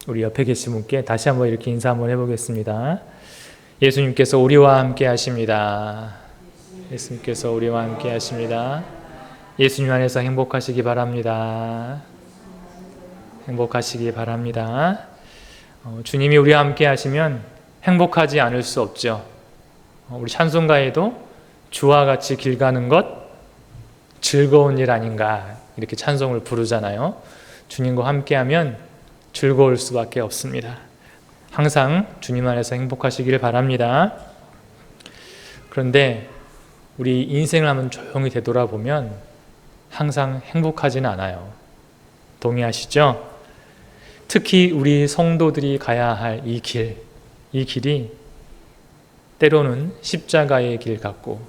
우리 옆에 계신 분께 다시 한번 이렇게 인사 한번 해보겠습니다. 예수님께서 우리와 함께 하십니다. 예수님께서 우리와 함께 하십니다. 예수님 안에서 행복하시기 바랍니다. 행복하시기 바랍니다. 주님이 우리와 함께 하시면 행복하지 않을 수 없죠. 우리 찬송가에도 주와 같이 길 가는 것 즐거운 일 아닌가 이렇게 찬송을 부르잖아요. 주님과 함께하면 즐거울 수밖에 없습니다. 항상 주님 안에서 행복하시기를 바랍니다. 그런데 우리 인생을 한번 조용히 되돌아보면 항상 행복하지는 않아요. 동의하시죠? 특히 우리 성도들이 가야 할 이 길이 때로는 십자가의 길 같고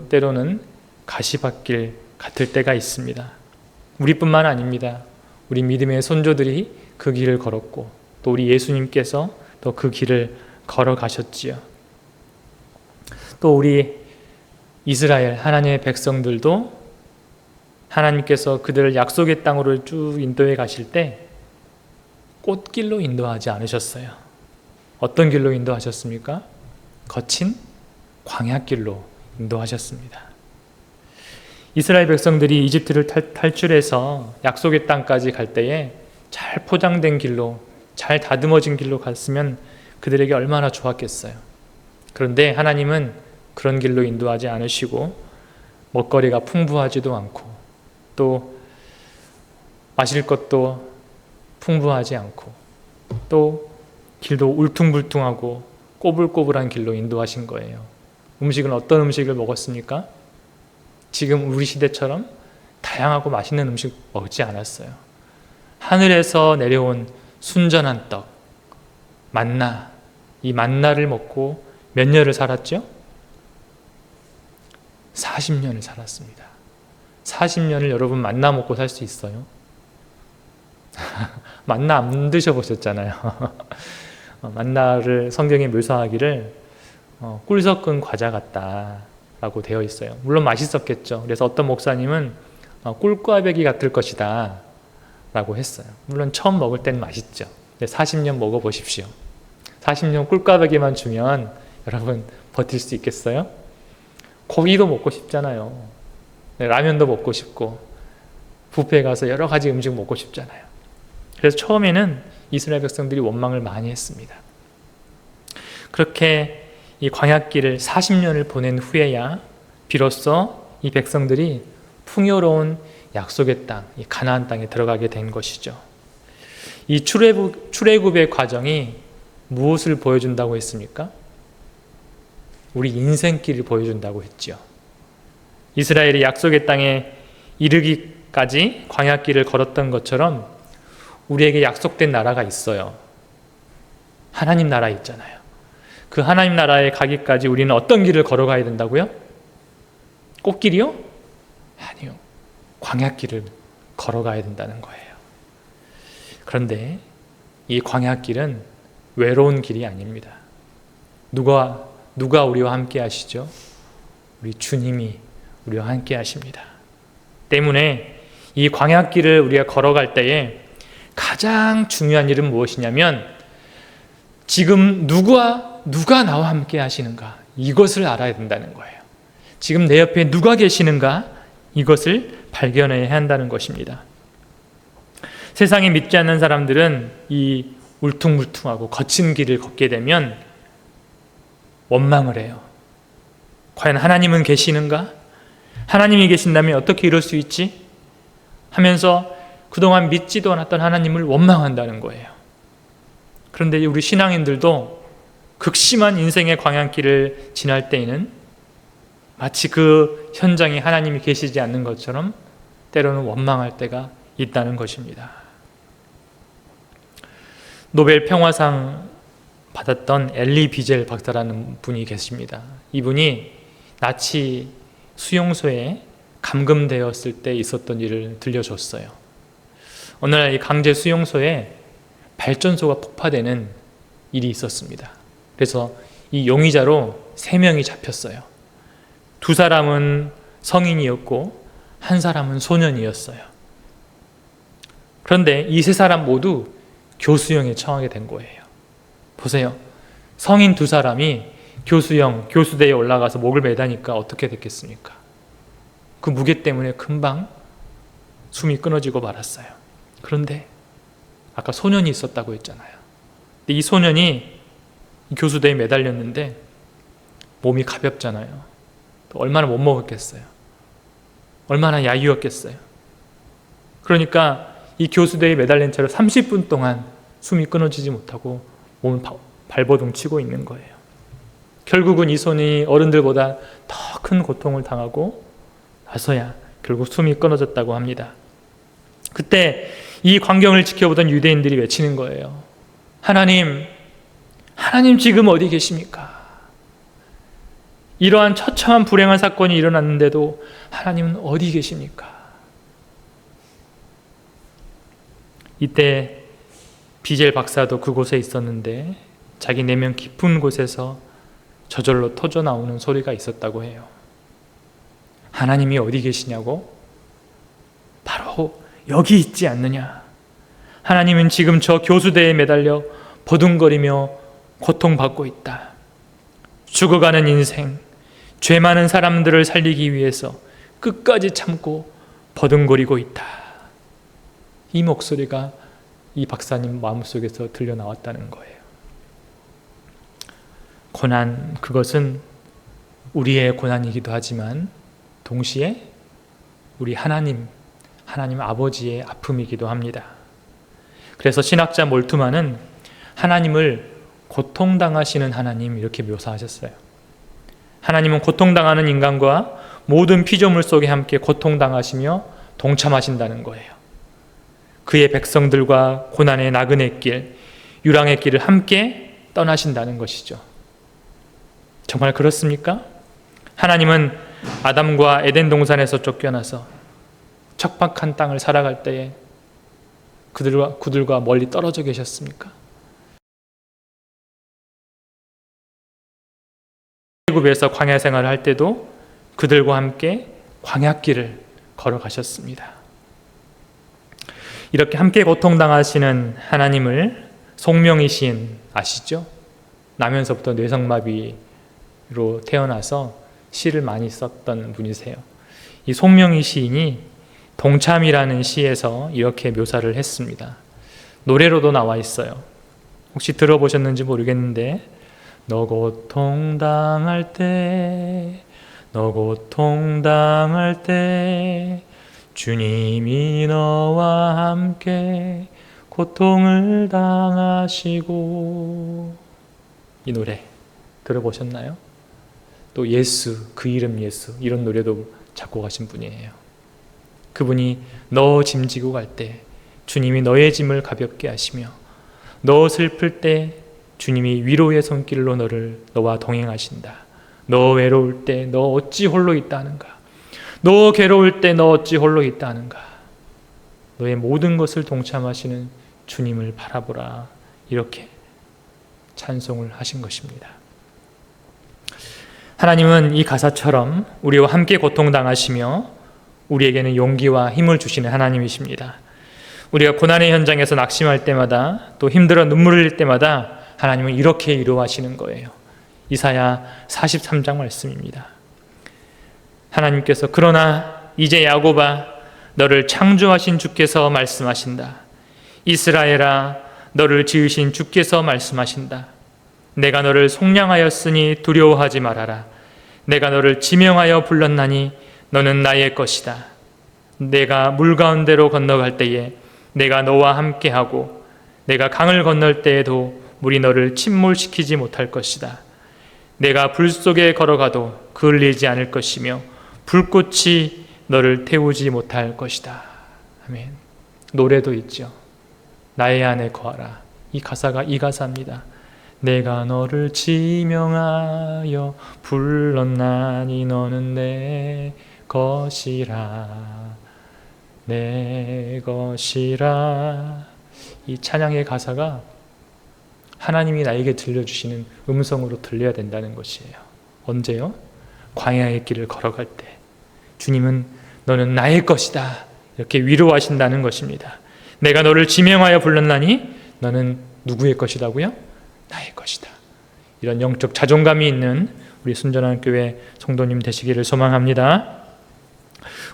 때로는 가시밭길 같을 때가 있습니다. 우리뿐만 아닙니다. 우리 믿음의 선조들이 그 길을 걸었고 또 우리 예수님께서 또 그 길을 걸어가셨지요. 또 우리 이스라엘 하나님의 백성들도 하나님께서 그들을 약속의 땅으로 쭉 인도해 가실 때 꽃길로 인도하지 않으셨어요. 어떤 길로 인도하셨습니까? 거친 광야길로 인도하셨습니다. 이스라엘 백성들이 이집트를 탈출해서 약속의 땅까지 갈 때에 잘 포장된 길로, 잘 다듬어진 길로 갔으면 그들에게 얼마나 좋았겠어요. 그런데 하나님은 그런 길로 인도하지 않으시고 먹거리가 풍부하지도 않고 또 마실 것도 풍부하지 않고 또 길도 울퉁불퉁하고 꼬불꼬불한 길로 인도하신 거예요. 음식은 어떤 음식을 먹었습니까? 지금 우리 시대처럼 다양하고 맛있는 음식 먹지 않았어요. 하늘에서 내려온 순전한 떡, 만나, 이 만나를 먹고 몇 년을 살았죠? 40년을 살았습니다. 40년을 여러분 만나 먹고 살 수 있어요? 만나 안 드셔보셨잖아요. 만나를 성경에 묘사하기를 꿀 섞은 과자 같다라고 되어 있어요. 물론 맛있었겠죠. 그래서 어떤 목사님은 꿀꽈배기 같을 것이다 라고 했어요. 물론 처음 먹을 때는 맛있죠. 근데 40년 먹어보십시오. 40년 꿀꽈배기만 주면 여러분 버틸 수 있겠어요? 고기도 먹고 싶잖아요. 라면도 먹고 싶고 뷔페에 가서 여러 가지 음식 먹고 싶잖아요. 그래서 처음에는 이스라엘 백성들이 원망을 많이 했습니다. 그렇게 이 광야길을 40년을 보낸 후에야 비로소 이 백성들이 풍요로운 약속의 땅, 이 가나안 땅에 들어가게 된 것이죠. 이 출애굽의 과정이 무엇을 보여준다고 했습니까? 우리 인생길을 보여준다고 했죠. 이스라엘이 약속의 땅에 이르기까지 광야길을 걸었던 것처럼 우리에게 약속된 나라가 있어요. 하나님 나라 있잖아요. 그 하나님 나라에 가기까지 우리는 어떤 길을 걸어가야 된다고요? 꽃길이요? 아니요. 광야길을 걸어가야 된다는 거예요. 그런데 이 광야길은 외로운 길이 아닙니다. 누가 우리와 함께 하시죠? 우리 주님이 우리와 함께 하십니다. 때문에 이 광야길을 우리가 걸어갈 때에 가장 중요한 일은 무엇이냐면 지금 누가 나와 함께 하시는가 이것을 알아야 된다는 거예요. 지금 내 옆에 누가 계시는가 이것을 발견해야 한다는 것입니다. 세상에 믿지 않는 사람들은 이 울퉁불퉁하고 거친 길을 걷게 되면 원망을 해요. 과연 하나님은 계시는가? 하나님이 계신다면 어떻게 이럴 수 있지? 하면서 그동안 믿지도 않았던 하나님을 원망한다는 거예요. 그런데 우리 신앙인들도 극심한 인생의 광야길을 지날 때에는 마치 그 현장에 하나님이 계시지 않는 것처럼 때로는 원망할 때가 있다는 것입니다. 노벨 평화상 받았던 엘리 비젤 박사라는 분이 계십니다. 이분이 나치 수용소에 감금되었을 때 있었던 일을 들려줬어요. 어느 날 이 강제 수용소에 발전소가 폭파되는 일이 있었습니다. 그래서 이 용의자로 3명이 잡혔어요. 2사람은 성인이었고 1사람은 소년이었어요. 그런데 이 3사람 모두 교수형에 처하게 된 거예요. 보세요. 성인 두 사람이 교수형, 교수대에 올라가서 목을 매다니까 어떻게 됐겠습니까? 그 무게 때문에 금방 숨이 끊어지고 말았어요. 그런데 아까 소년이 있었다고 했잖아요. 근데 이 소년이 교수대에 매달렸는데 몸이 가볍잖아요. 또 얼마나 못 먹었겠어요. 얼마나 야유었겠어요. 그러니까 이 교수대에 매달린 채로 30분 동안 숨이 끊어지지 못하고 몸을 발버둥 치고 있는 거예요. 결국은 이 손이 어른들보다 더 큰 고통을 당하고 나서야 결국 숨이 끊어졌다고 합니다. 그때 이 광경을 지켜보던 유대인들이 외치는 거예요. 하나님 지금 어디 계십니까? 이러한 처참한 불행한 사건이 일어났는데도 하나님은 어디 계십니까? 이때 비젤 박사도 그곳에 있었는데 자기 내면 깊은 곳에서 저절로 터져 나오는 소리가 있었다고 해요. 하나님이 어디 계시냐고? 바로 여기 있지 않느냐? 하나님은 지금 저 교수대에 매달려 버둥거리며 고통받고 있다. 죽어가는 인생, 죄 많은 사람들을 살리기 위해서 끝까지 참고 버둥거리고 있다. 이 목소리가 이 박사님 마음속에서 들려 나왔다는 거예요. 고난, 그것은 우리의 고난이기도 하지만 동시에 우리 하나님 아버지의 아픔이기도 합니다. 그래서 신학자 몰트만은 하나님을 고통당하시는 하나님 이렇게 묘사하셨어요. 하나님은 고통당하는 인간과 모든 피조물 속에 함께 고통당하시며 동참하신다는 거예요. 그의 백성들과 고난의 나그네 길, 유랑의 길을 함께 떠나신다는 것이죠. 정말 그렇습니까? 하나님은 아담과 에덴 동산에서 쫓겨나서 척박한 땅을 살아갈 때에 그들과 멀리 떨어져 계셨습니까? 애굽에서 광야 생활을 할 때도 그들과 함께 광야길을 걸어가셨습니다. 이렇게 함께 고통당하시는 하나님을 송명희 시인 아시죠? 나면서부터 뇌성마비로 태어나서 시를 많이 썼던 분이세요. 이 송명희 시인이 동참이라는 시에서 이렇게 묘사를 했습니다. 노래로도 나와 있어요. 혹시 들어보셨는지 모르겠는데 너 고통당할 때 주님이 너와 함께 고통을 당하시고. 이 노래 들어보셨나요? 또 예수, 그 이름 예수, 이런 노래도 작곡하신 분이에요. 그분이 너 짐지고 갈 때 주님이 너의 짐을 가볍게 하시며 너 슬플 때 주님이 위로의 손길로 너와 동행하신다. 너 외로울 때 너 어찌 홀로 있다는가? 너 괴로울 때 너 어찌 홀로 있다는가? 너의 모든 것을 동참하시는 주님을 바라보라. 이렇게 찬송을 하신 것입니다. 하나님은 이 가사처럼 우리와 함께 고통당하시며 우리에게는 용기와 힘을 주시는 하나님이십니다. 우리가 고난의 현장에서 낙심할 때마다 또 힘들어 눈물을 흘릴 때마다 하나님은 이렇게 위로하시는 거예요. 이사야 43장 말씀입니다. 하나님께서 그러나 이제 야곱아 너를 창조하신 주께서 말씀하신다. 이스라엘아 너를 지으신 주께서 말씀하신다. 내가 너를 속량하였으니 두려워하지 말아라. 내가 너를 지명하여 불렀나니 너는 나의 것이다. 내가 물 가운데로 건너갈 때에 내가 너와 함께하고 내가 강을 건널 때에도 물이 너를 침몰시키지 못할 것이다. 내가 불 속에 걸어가도 그을리지 않을 것이며 불꽃이 너를 태우지 못할 것이다. 아멘. 노래도 있죠. 나의 안에 거하라. 이 가사가 이 가사입니다. 내가 너를 지명하여 불렀나니 너는 내 것이라. 내 것이라. 이 찬양의 가사가 하나님이 나에게 들려주시는 음성으로 들려야 된다는 것이에요. 언제요? 광야의 길을 걸어갈 때 주님은 너는 나의 것이다 이렇게 위로하신다는 것입니다. 내가 너를 지명하여 불렀나니 너는 누구의 것이라고요? 나의 것이다. 이런 영적 자존감이 있는 우리 순전한 교회 성도님 되시기를 소망합니다.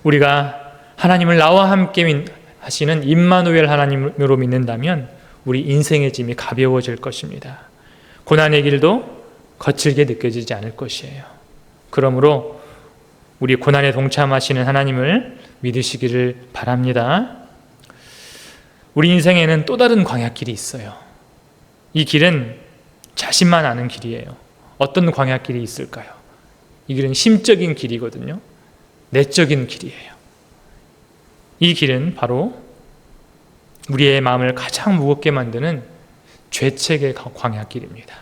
우리가 하나님을 나와 함께 하시는 임마누엘 하나님으로 믿는다면 우리 인생의 짐이 가벼워질 것입니다. 고난의 길도 거칠게 느껴지지 않을 것이에요. 그러므로 우리 고난에 동참하시는 하나님을 믿으시기를 바랍니다. 우리 인생에는 또 다른 광야길이 있어요. 이 길은 자신만 아는 길이에요. 어떤 광야길이 있을까요? 이 길은 심적인 길이거든요. 내적인 길이에요. 이 길은 바로 우리의 마음을 가장 무겁게 만드는 죄책의 광야길입니다.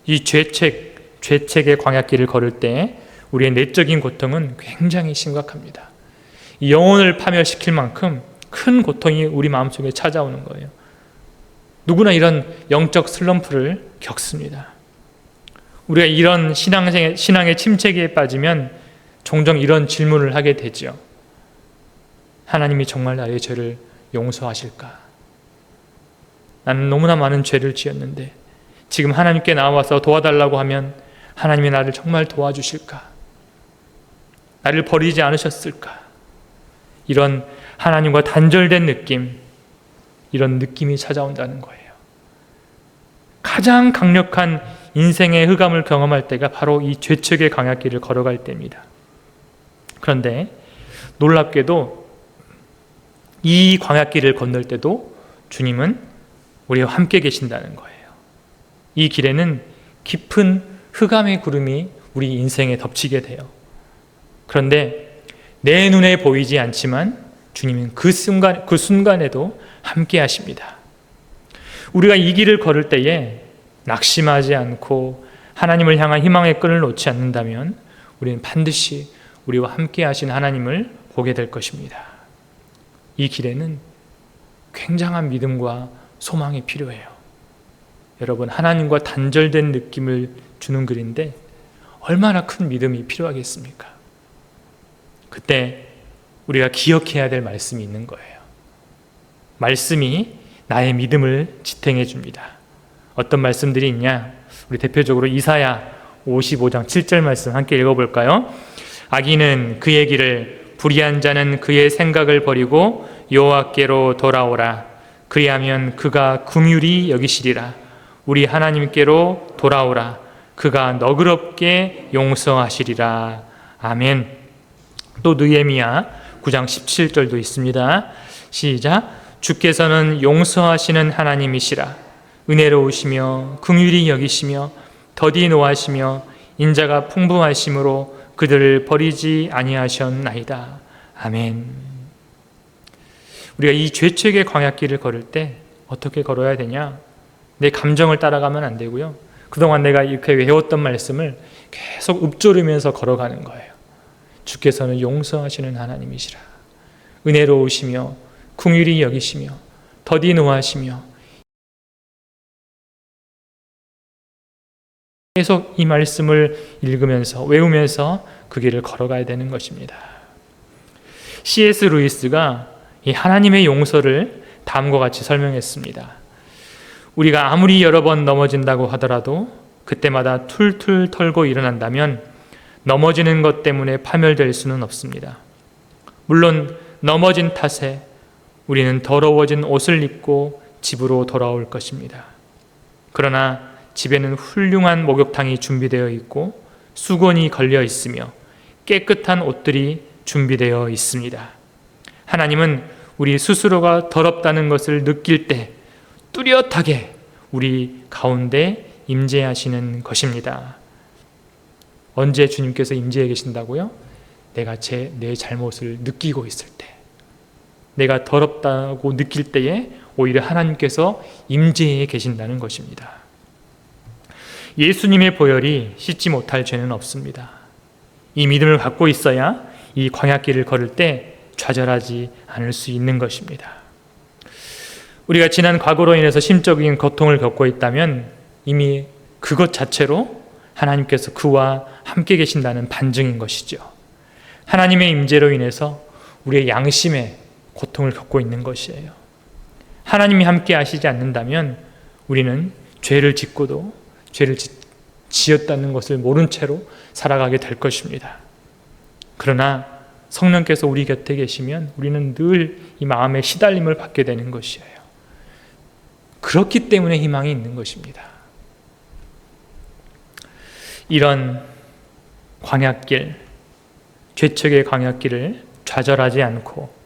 이 죄책의 광야길을 걸을 때 우리의 내적인 고통은 굉장히 심각합니다. 이 영혼을 파멸시킬 만큼 큰 고통이 우리 마음속에 찾아오는 거예요. 누구나 이런 영적 슬럼프를 겪습니다. 우리가 이런 신앙의 침체기에 빠지면 종종 이런 질문을 하게 되죠. 하나님이 정말 나의 죄를 용서하실까? 나는 너무나 많은 죄를 지었는데 지금 하나님께 나와서 도와달라고 하면 하나님이 나를 정말 도와주실까? 나를 버리지 않으셨을까? 이런 하나님과 단절된 느낌, 이런 느낌이 찾아온다는 거예요. 가장 강력한 인생의 흑암을 경험할 때가 바로 이 죄책의 광야길을 걸어갈 때입니다. 그런데 놀랍게도 이 광야길을 건널 때도 주님은 우리와 함께 계신다는 거예요. 이 길에는 깊은 흑암의 구름이 우리 인생에 덮치게 돼요. 그런데 내 눈에 보이지 않지만 주님은 그 순간에도 함께 하십니다. 우리가 이 길을 걸을 때에 낙심하지 않고 하나님을 향한 희망의 끈을 놓지 않는다면 우리는 반드시 우리와 함께 하신 하나님을 보게 될 것입니다. 이 길에는 굉장한 믿음과 소망이 필요해요. 여러분, 하나님과 단절된 느낌을 주는 길인데 얼마나 큰 믿음이 필요하겠습니까? 그때 우리가 기억해야 될 말씀이 있는 거예요. 말씀이 나의 믿음을 지탱해 줍니다. 어떤 말씀들이 있냐? 우리 대표적으로 이사야 55장 7절 말씀 함께 읽어볼까요? 악인은 그의 길을, 불의한 자는 그의 생각을 버리고 여호와께로 돌아오라. 그리하면 그가 긍휼히 여기시리라. 우리 하나님께로 돌아오라. 그가 너그럽게 용서하시리라. 아멘. 또 느헤미야 9장 17절도 있습니다. 시작. 주께서는 용서하시는 하나님이시라. 은혜로우시며 긍휼히 여기시며 더디 노하시며 인자가 풍부하심으로 그들을 버리지 아니하셨나이다. 아멘. 우리가 이 죄책의 광야길을 걸을 때 어떻게 걸어야 되냐? 내 감정을 따라가면 안 되고요. 그동안 내가 이렇게 외웠던 말씀을 계속 읊조르면서 걸어가는 거예요. 주께서는 용서하시는 하나님이시라. 은혜로우시며 긍휼히 여기시며 더디 노하시며 계속 이 말씀을 읽으면서 외우면서 그 길을 걸어가야 되는 것입니다. C.S. 루이스가 이 하나님의 용서를 다음과 같이 설명했습니다. 우리가 아무리 여러 번 넘어진다고 하더라도 그때마다 툴툴 털고 일어난다면 넘어지는 것 때문에 파멸될 수는 없습니다. 물론 넘어진 탓에 우리는 더러워진 옷을 입고 집으로 돌아올 것입니다. 그러나 집에는 훌륭한 목욕탕이 준비되어 있고 수건이 걸려 있으며 깨끗한 옷들이 준비되어 있습니다. 하나님은 우리 스스로가 더럽다는 것을 느낄 때 뚜렷하게 우리 가운데 임재하시는 것입니다. 언제 주님께서 임재해 계신다고요? 내가 내 잘못을 느끼고 있을 때, 내가 더럽다고 느낄 때에 오히려 하나님께서 임재해 계신다는 것입니다. 예수님의 보혈이 씻지 못할 죄는 없습니다. 이 믿음을 갖고 있어야 이 광야길을 걸을 때 좌절하지 않을 수 있는 것입니다. 우리가 지난 과거로 인해서 심적인 고통을 겪고 있다면 이미 그것 자체로 하나님께서 그와 함께 계신다는 반증인 것이죠. 하나님의 임재로 인해서 우리의 양심에 고통을 겪고 있는 것이에요. 하나님이 함께 하시지 않는다면 우리는 죄를 짓고도 죄를 지었다는 것을 모른 채로 살아가게 될 것입니다. 그러나 성령께서 우리 곁에 계시면 우리는 늘 이 마음의 시달림을 받게 되는 것이에요. 그렇기 때문에 희망이 있는 것입니다. 이런 광야길, 죄책의 광야길을 좌절하지 않고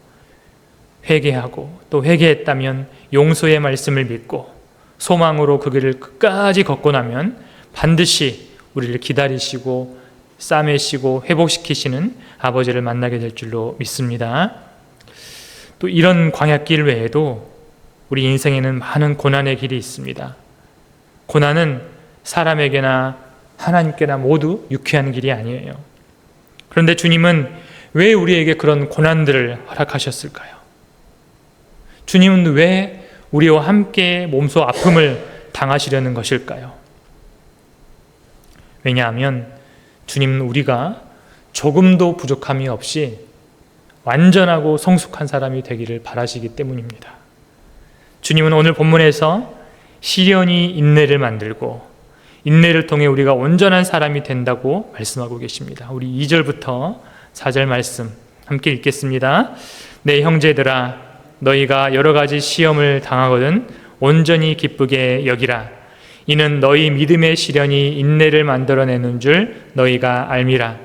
회개하고 또 회개했다면 용서의 말씀을 믿고 소망으로 그 길을 끝까지 걷고 나면 반드시 우리를 기다리시고 싸매시고 회복시키시는 아버지를 만나게 될 줄로 믿습니다. 또 이런 광야길 외에도 우리 인생에는 많은 고난의 길이 있습니다. 고난은 사람에게나 하나님께나 모두 유쾌한 길이 아니에요. 그런데 주님은 왜 우리에게 그런 고난들을 허락하셨을까요? 주님은 왜 우리와 함께 몸소 아픔을 당하시려는 것일까요? 왜냐하면 주님은 우리가 조금도 부족함이 없이 완전하고 성숙한 사람이 되기를 바라시기 때문입니다. 주님은 오늘 본문에서 시련이 인내를 만들고 인내를 통해 우리가 온전한 사람이 된다고 말씀하고 계십니다. 우리 2절부터 4절 말씀 함께 읽겠습니다. 내 형제들아 너희가 여러 가지 시험을 당하거든 온전히 기쁘게 여기라. 이는 너희 믿음의 시련이 인내를 만들어내는 줄 너희가 알미라.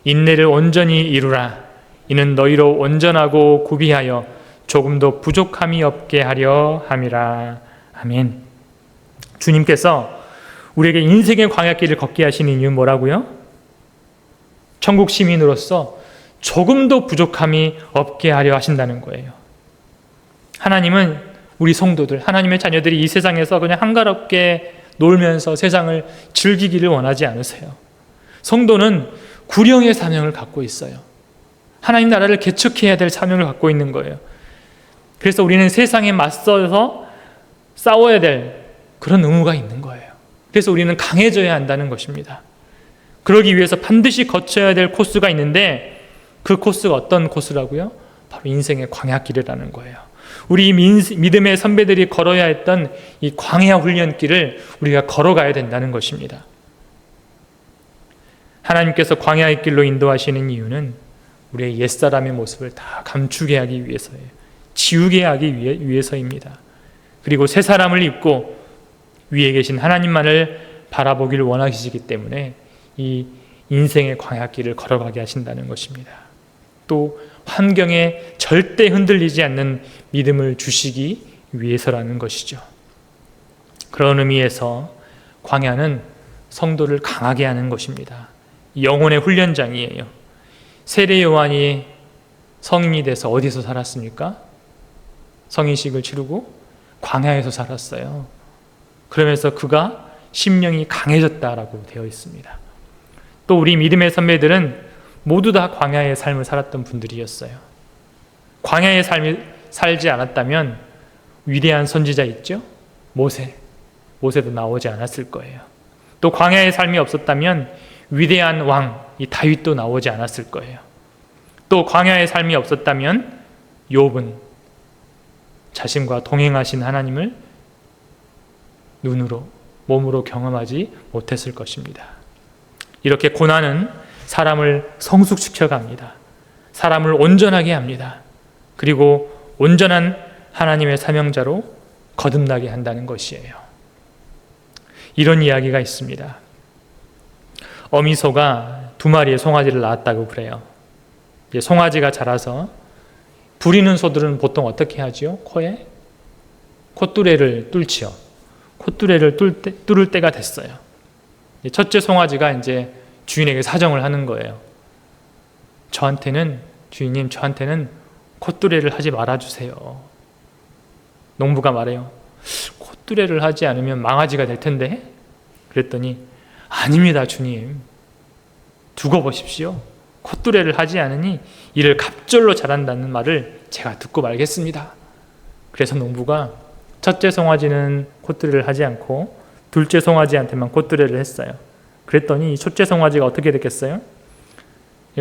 인내를 온전히 이루라. 이는 너희로 온전하고 구비하여 조금도 부족함이 없게 하려 함이라. 아멘. 주님께서 우리에게 인생의 광야길을 걷게 하시는 이유는 뭐라고요? 천국 시민으로서 조금도 부족함이 없게 하려 하신다는 거예요. 하나님은 우리 성도들, 하나님의 자녀들이 이 세상에서 그냥 한가롭게 놀면서 세상을 즐기기를 원하지 않으세요. 성도는 구령의 사명을 갖고 있어요. 하나님 나라를 개척해야 될 사명을 갖고 있는 거예요. 그래서 우리는 세상에 맞서서 싸워야 될 그런 의무가 있는 거예요. 그래서 우리는 강해져야 한다는 것입니다. 그러기 위해서 반드시 거쳐야 될 코스가 있는데 그 코스가 어떤 코스라고요? 바로 인생의 광야길이라는 거예요. 우리 믿음의 선배들이 걸어야 했던 이 광야 훈련길을 우리가 걸어가야 된다는 것입니다. 하나님께서 광야의 길로 인도하시는 이유는 우리의 옛사람의 모습을 다 감추게 하기 위해서예요. 지우게 하기 위해서입니다. 그리고 새 사람을 입고 위에 계신 하나님만을 바라보기를 원하시기 때문에 이 인생의 광야길을 걸어가게 하신다는 것입니다. 또 환경에 절대 흔들리지 않는 믿음을 주시기 위해서라는 것이죠. 그런 의미에서 광야는 성도를 강하게 하는 것입니다. 영혼의 훈련장이에요. 세례 요한이 성인이 돼서 어디서 살았습니까? 성인식을 치르고 광야에서 살았어요. 그러면서 그가 심령이 강해졌다라고 되어 있습니다. 또 우리 믿음의 선배들은 모두 다 광야의 삶을 살았던 분들이었어요. 광야의 삶을 살지 않았다면 위대한 선지자 있죠? 모세도 나오지 않았을 거예요. 또 광야의 삶이 없었다면 위대한 왕, 이 다윗도 나오지 않았을 거예요. 또 광야의 삶이 없었다면 욥은 자신과 동행하신 하나님을 눈으로, 몸으로 경험하지 못했을 것입니다. 이렇게 고난은 사람을 성숙시켜 갑니다. 사람을 온전하게 합니다. 그리고 온전한 하나님의 사명자로 거듭나게 한다는 것이에요. 이런 이야기가 있습니다. 어미소가 2마리의 송아지를 낳았다고 그래요. 송아지가 자라서 부리는 소들은 보통 어떻게 하지요? 코에 콧뚜레를 뚫지요. 콧뚜레를 뚫을 때가 됐어요. 첫째 송아지가 이제 주인에게 사정을 하는 거예요. 주인님, 저한테는 콧뚜레를 하지 말아주세요. 농부가 말해요. 콧뚜레를 하지 않으면 망아지가 될 텐데? 그랬더니 아닙니다, 주님. 두고 보십시오. 콧뚜레를 하지 않으니 이를 갑절로 자란다는 말을 제가 듣고 말겠습니다. 그래서 농부가 첫째 송아지는 콧뚜레를 하지 않고 둘째 송아지한테만 콧뚜레를 했어요. 그랬더니 첫째 송아지가 어떻게 됐겠어요?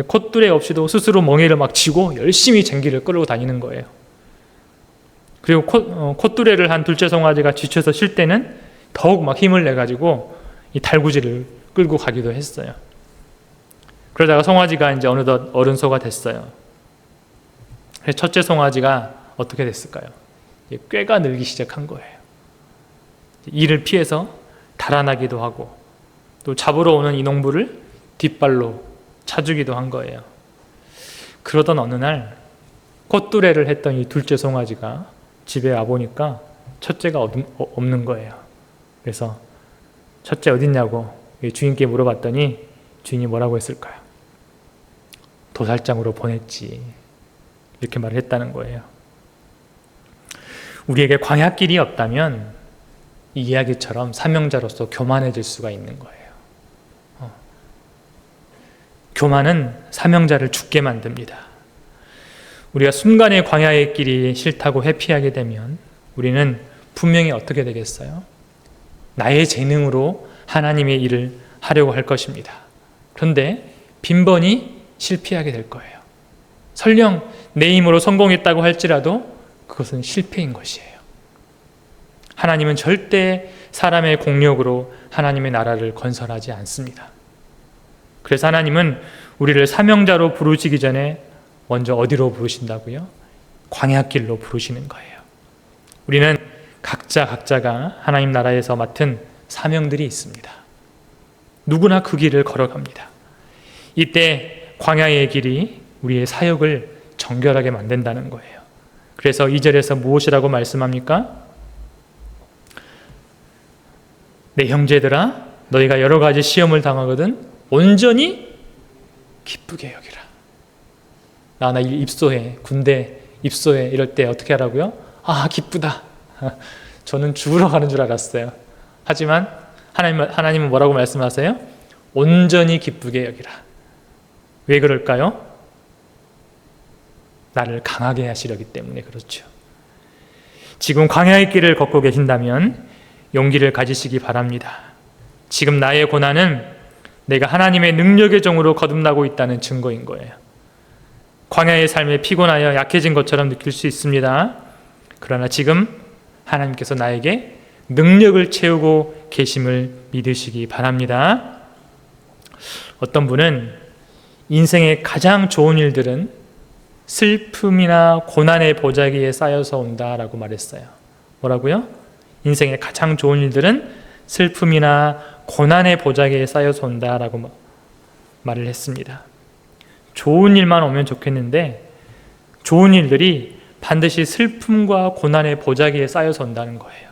콧뚜레 없이도 스스로 멍에를 막 쥐고 열심히 쟁기를 끌고 다니는 거예요. 그리고 콧뚜레를 한 둘째 송아지가 지쳐서 쉴 때는 더욱 막 힘을 내가지고 이 달구지를 끌고 가기도 했어요. 그러다가 송아지가 이제 어느덧 어른소가 됐어요. 그래서 첫째 송아지가 어떻게 됐을까요? 꾀가 늘기 시작한 거예요. 이를 피해서 달아나기도 하고 또 잡으러 오는 이농부를 뒷발로 차주기도 한 거예요. 그러던 어느 날 콧뚜레를 했던 이 둘째 송아지가 집에 와보니까 첫째가 없는 거예요. 그래서 첫째 어딨냐고 주인께 물어봤더니 주인이 뭐라고 했을까요? 도살장으로 보냈지. 이렇게 말을 했다는 거예요. 우리에게 광야길이 없다면 이 이야기처럼 사명자로서 교만해질 수가 있는 거예요. 교만은 사명자를 죽게 만듭니다. 우리가 순간의 광야의 길이 싫다고 회피하게 되면 우리는 분명히 어떻게 되겠어요? 나의 재능으로 하나님의 일을 하려고 할 것입니다. 그런데 빈번히 실패하게 될 거예요. 설령 내 힘으로 성공했다고 할지라도 그것은 실패인 것이에요. 하나님은 절대 사람의 공력으로 하나님의 나라를 건설하지 않습니다. 그래서 하나님은 우리를 사명자로 부르시기 전에 먼저 어디로 부르신다고요? 광야길로 부르시는 거예요. 우리는 각자가 하나님 나라에서 맡은 사명들이 있습니다. 누구나 그 길을 걸어갑니다. 이때 광야의 길이 우리의 사역을 정결하게 만든다는 거예요. 그래서 2절에서 무엇이라고 말씀합니까? 내 형제들아 너희가 여러 가지 시험을 당하거든 온전히 기쁘게 여기라. 나 입소해, 군대 입소해 이럴 때 어떻게 하라고요? 아 기쁘다. 저는 죽으러 가는 줄 알았어요. 하지만 하나님은 뭐라고 말씀하세요? 온전히 기쁘게 여기라. 왜 그럴까요? 나를 강하게 하시려기 때문에 그렇죠. 지금 광야의 길을 걷고 계신다면 용기를 가지시기 바랍니다. 지금 나의 고난은 내가 하나님의 능력의 종으로 거듭나고 있다는 증거인 거예요. 광야의 삶에 피곤하여 약해진 것처럼 느낄 수 있습니다. 그러나 지금 하나님께서 나에게 능력을 채우고 계심을 믿으시기 바랍니다. 어떤 분은 인생의 가장 좋은 일들은 슬픔이나 고난의 보자기에 쌓여서 온다라고 말했어요. 뭐라고요? 인생의 가장 좋은 일들은 슬픔이나 고난의 보자기에 쌓여서 온다라고 말을 했습니다. 좋은 일만 오면 좋겠는데 좋은 일들이 반드시 슬픔과 고난의 보자기에 쌓여서 온다는 거예요.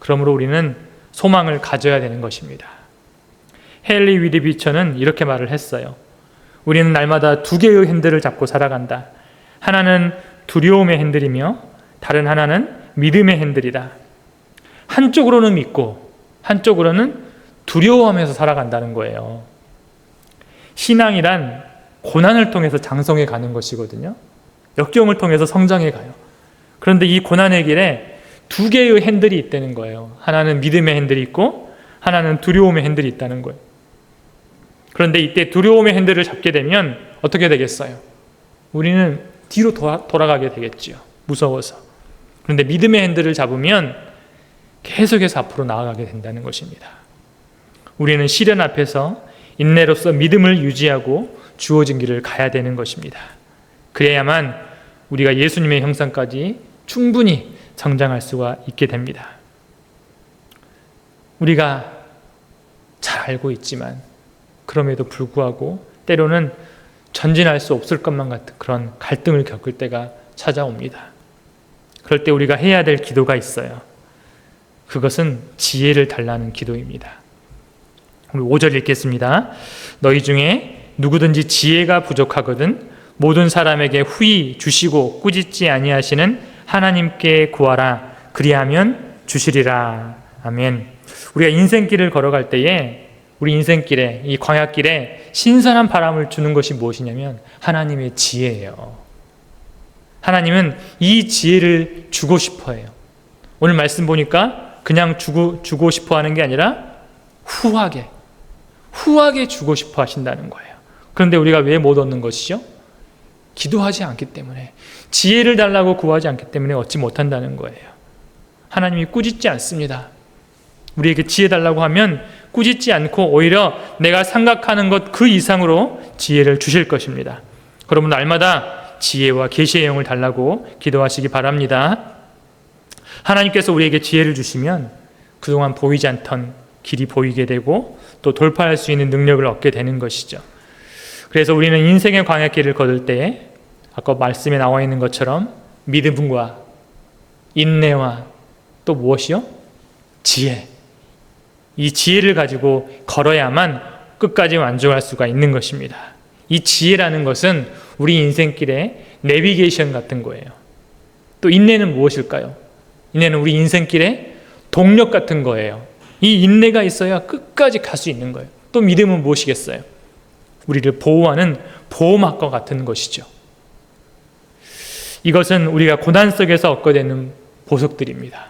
그러므로 우리는 소망을 가져야 되는 것입니다. 헨리 위드 비처는 이렇게 말을 했어요. 우리는 날마다 두 개의 핸들을 잡고 살아간다. 하나는 두려움의 핸들이며 다른 하나는 믿음의 핸들이다. 한쪽으로는 믿고 한쪽으로는 두려워하면서 살아간다는 거예요. 신앙이란 고난을 통해서 장성해 가는 것이거든요. 역경을 통해서 성장해 가요. 그런데 이 고난의 길에 두 개의 핸들이 있다는 거예요. 하나는 믿음의 핸들이 있고 하나는 두려움의 핸들이 있다는 거예요. 그런데 이때 두려움의 핸들을 잡게 되면 어떻게 되겠어요? 우리는 뒤로 돌아가게 되겠지요. 무서워서. 그런데 믿음의 핸들을 잡으면 계속해서 앞으로 나아가게 된다는 것입니다. 우리는 시련 앞에서 인내로서 믿음을 유지하고 주어진 길을 가야 되는 것입니다. 그래야만 우리가 예수님의 형상까지 충분히 성장할 수가 있게 됩니다. 우리가 잘 알고 있지만 그럼에도 불구하고 때로는 전진할 수 없을 것만 같은 그런 갈등을 겪을 때가 찾아옵니다. 그럴 때 우리가 해야 될 기도가 있어요. 그것은 지혜를 달라는 기도입니다. 우리 5절 읽겠습니다. 너희 중에 누구든지 지혜가 부족하거든 모든 사람에게 후히 주시고 꾸짖지 아니하시는 하나님께 구하라. 그리하면 주시리라. 아멘. 우리가 인생길을 걸어갈 때에 우리 인생길에 이 광야길에 신선한 바람을 주는 것이 무엇이냐면 하나님의 지혜예요. 하나님은 이 지혜를 주고 싶어 해요. 오늘 말씀 보니까 그냥 주고 싶어 하는 게 아니라 후하게 주고 싶어 하신다는 거예요. 그런데 우리가 왜 못 얻는 것이죠? 기도하지 않기 때문에, 지혜를 달라고 구하지 않기 때문에 얻지 못한다는 거예요. 하나님이 꾸짖지 않습니다. 우리에게 지혜 달라고 하면 꾸짖지 않고 오히려 내가 생각하는 것 그 이상으로 지혜를 주실 것입니다. 그러면 날마다 지혜와 계시의 영을 달라고 기도하시기 바랍니다. 하나님께서 우리에게 지혜를 주시면 그동안 보이지 않던 길이 보이게 되고 또 돌파할 수 있는 능력을 얻게 되는 것이죠. 그래서 우리는 인생의 광야길을 걸을 때 아까 말씀에 나와 있는 것처럼 믿음과 인내와 또 무엇이요? 지혜. 이 지혜를 가지고 걸어야만 끝까지 만족할 수가 있는 것입니다. 이 지혜라는 것은 우리 인생길의 내비게이션 같은 거예요. 또 인내는 무엇일까요? 인내는 우리 인생길의 동력 같은 거예요. 이 인내가 있어야 끝까지 갈 수 있는 거예요. 또 믿음은 무엇이겠어요? 우리를 보호하는 보호막과 같은 것이죠. 이것은 우리가 고난 속에서 얻게 되는 보석들입니다.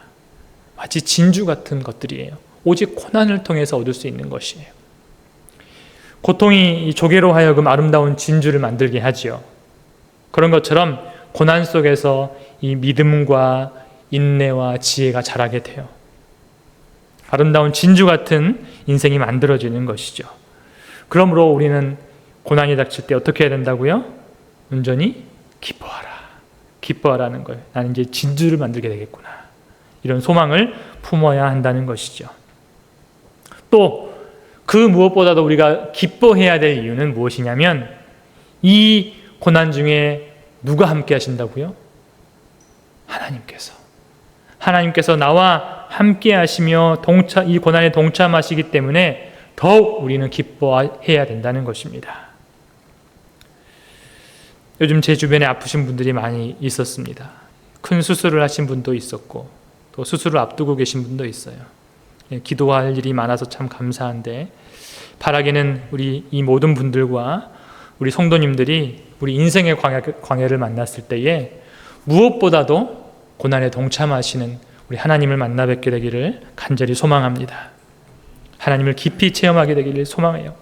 마치 진주 같은 것들이에요. 오직 고난을 통해서 얻을 수 있는 것이에요. 고통이 조개로 하여금 아름다운 진주를 만들게 하지요. 그런 것처럼 고난 속에서 이 믿음과 인내와 지혜가 자라게 돼요. 아름다운 진주 같은 인생이 만들어지는 것이죠. 그러므로 우리는 고난이 닥칠 때 어떻게 해야 된다고요? 온전히 기뻐하라. 기뻐하라는 거예요. 나는 이제 진주를 만들게 되겠구나. 이런 소망을 품어야 한다는 것이죠. 또 그 무엇보다도 우리가 기뻐해야 될 이유는 무엇이냐면 이 고난 중에 누가 함께 하신다고요? 하나님께서 나와 함께 하시며 이 고난에 동참하시기 때문에 더욱 우리는 기뻐해야 된다는 것입니다. 요즘 제 주변에 아프신 분들이 많이 있었습니다. 큰 수술을 하신 분도 있었고 또 수술을 앞두고 계신 분도 있어요. 기도할 일이 많아서 참 감사한데, 바라기는 우리 이 모든 분들과 우리 성도님들이 우리 인생의 광야를 만났을 때에 무엇보다도 고난에 동참하시는 우리 하나님을 만나 뵙게 되기를 간절히 소망합니다. 하나님을 깊이 체험하게 되기를 소망해요.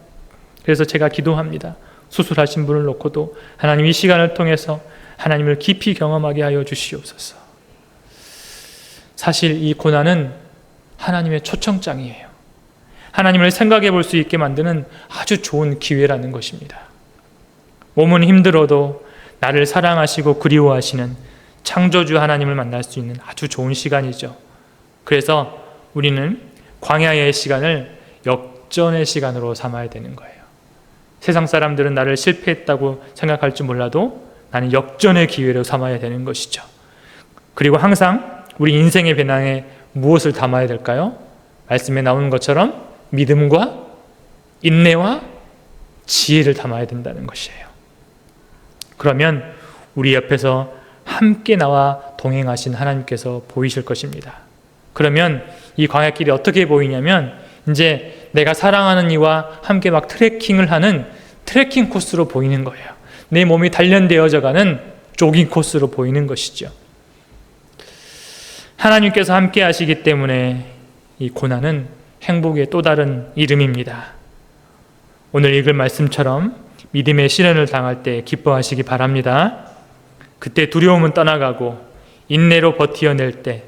그래서 제가 기도합니다. 수술하신 분을 놓고도 하나님 이 시간을 통해서 하나님을 깊이 경험하게 하여 주시옵소서. 사실 이 고난은 하나님의 초청장이에요. 하나님을 생각해 볼 수 있게 만드는 아주 좋은 기회라는 것입니다. 몸은 힘들어도 나를 사랑하시고 그리워하시는 창조주 하나님을 만날 수 있는 아주 좋은 시간이죠. 그래서 우리는 광야의 시간을 역전의 시간으로 삼아야 되는 거예요. 세상 사람들은 나를 실패했다고 생각할지 몰라도 나는 역전의 기회로 삼아야 되는 것이죠. 그리고 항상 우리 인생의 배낭에 무엇을 담아야 될까요? 말씀에 나오는 것처럼 믿음과 인내와 지혜를 담아야 된다는 것이에요. 그러면 우리 옆에서 함께 나와 동행하신 하나님께서 보이실 것입니다. 그러면 이 광야길이 어떻게 보이냐면 이제 내가 사랑하는 이와 함께 막 트레킹을 하는 트레킹 코스로 보이는 거예요. 내 몸이 단련되어져 가는 조깅 코스로 보이는 것이죠. 하나님께서 함께 하시기 때문에 이 고난은 행복의 또 다른 이름입니다. 오늘 읽을 말씀처럼 믿음의 시련을 당할 때 기뻐하시기 바랍니다. 그때 두려움은 떠나가고 인내로 버티어낼 때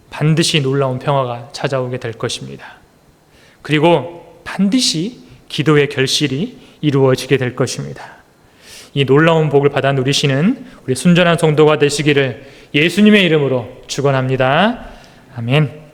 반드시 놀라운 평화가 찾아오게 될 것입니다. 그리고 반드시 기도의 결실이 이루어지게 될 것입니다. 이 놀라운 복을 받아 누리시는 우리 순전한 성도가 되시기를 예수님의 이름으로 축원합니다. 아멘.